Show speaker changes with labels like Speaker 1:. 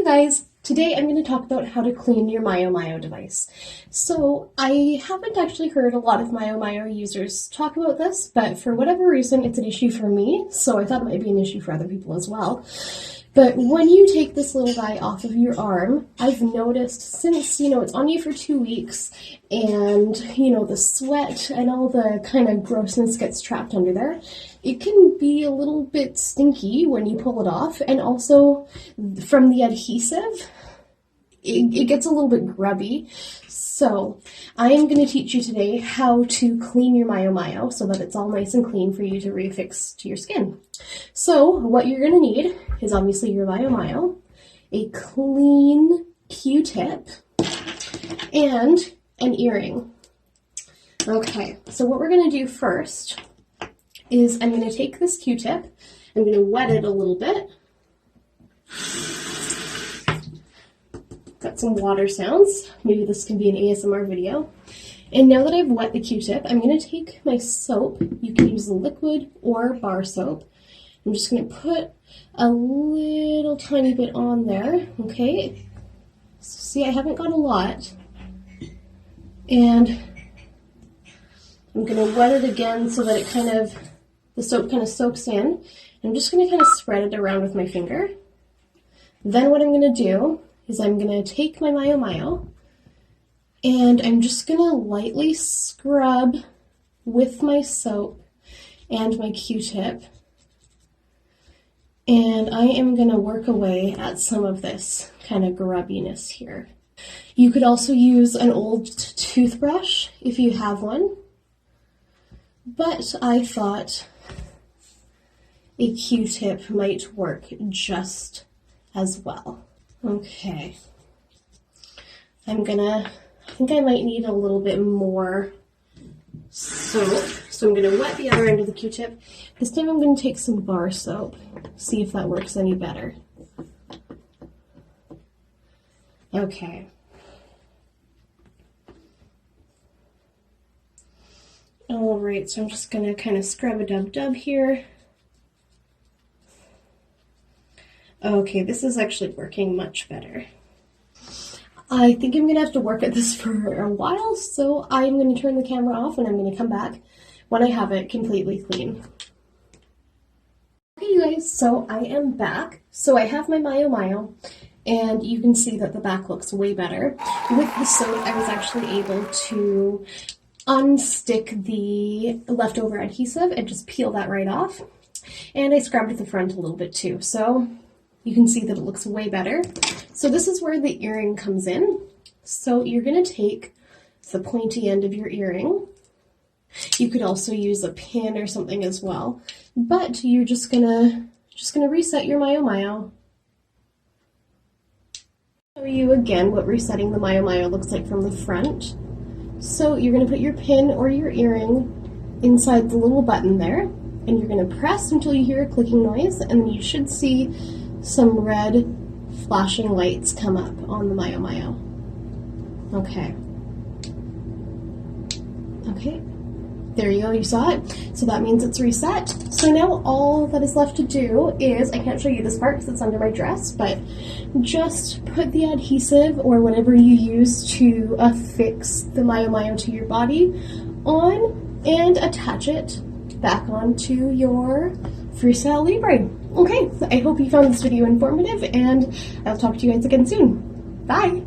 Speaker 1: Hey guys! Today I'm going to talk about how to clean your MiaoMiao device. So I haven't actually heard a lot of MiaoMiao users talk about this, but for whatever reason it's an issue for me, so I thought it might be an issue for other people as well. But when you take this little guy off of your arm, I've noticed since, it's on you for 2 weeks and, the sweat and all the kind of grossness gets trapped under there, it can be a little bit stinky when you pull it off, and also from the adhesive, it gets a little bit grubby. So I am going to teach you today how to clean your MiaoMiao so that it's all nice and clean for you to reaffix to your skin. So what you're going to need is obviously your MiaoMiao, a clean Q-tip, and an earring. Okay, so what we're going to do first is I'm going to take this Q-tip, I'm going to wet it a little bit. Got some water sounds. Maybe this can be an ASMR video. And now that I've wet the Q-tip, I'm going to take my soap. You can use liquid or bar soap. I'm just going to put a little tiny bit on there, okay? So see, I haven't got a lot. And I'm going to wet it again so that the soap kind of soaks in. I'm just going to kind of spread it around with my finger. Then what I'm going to do is I'm going to take my MiaoMiao and I'm just going to lightly scrub with my soap and my Q-tip. And I am going to work away at some of this kind of grubbiness here. You could also use an old toothbrush if you have one, but I thought a Q-tip might work just as well. Okay, I think I might need a little bit more soap, so I'm going to wet the other end of the Q-tip. This time I'm going to take some bar soap, see if that works any better. Okay. Alright, so I'm just going to kind of scrub a dub here. Okay, this is actually working much better. I think I'm going to have to work at this for a while, so I'm going to turn the camera off and I'm going to come back when I have it completely clean. Okay, you guys, so I am back. So I have my MiaoMiao, and you can see that the back looks way better. With the soap, I was actually able to unstick the leftover adhesive and just peel that right off. And I scrubbed the front a little bit too, so you can see that it looks way better. So this is where the earring comes in. So you're going to take the pointy end of your earring. You could also use a pin or something as well, but you're just gonna reset your MiaoMiao. Show you again what resetting the MiaoMiao looks like from the front. So you're going to put your pin or your earring inside the little button there, and you're going to press until you hear a clicking noise, and then you should see some red flashing lights come up on the MiaoMiao. Okay. Okay, there you go, you saw it. So that means it's reset. So now all that is left to do is, I can't show you this part because it's under my dress, but just put the adhesive or whatever you use to affix the MiaoMiao to your body on and attach it back onto your MiaoMiao Libre. Okay, I hope you found this video informative, and I'll talk to you guys again soon. Bye!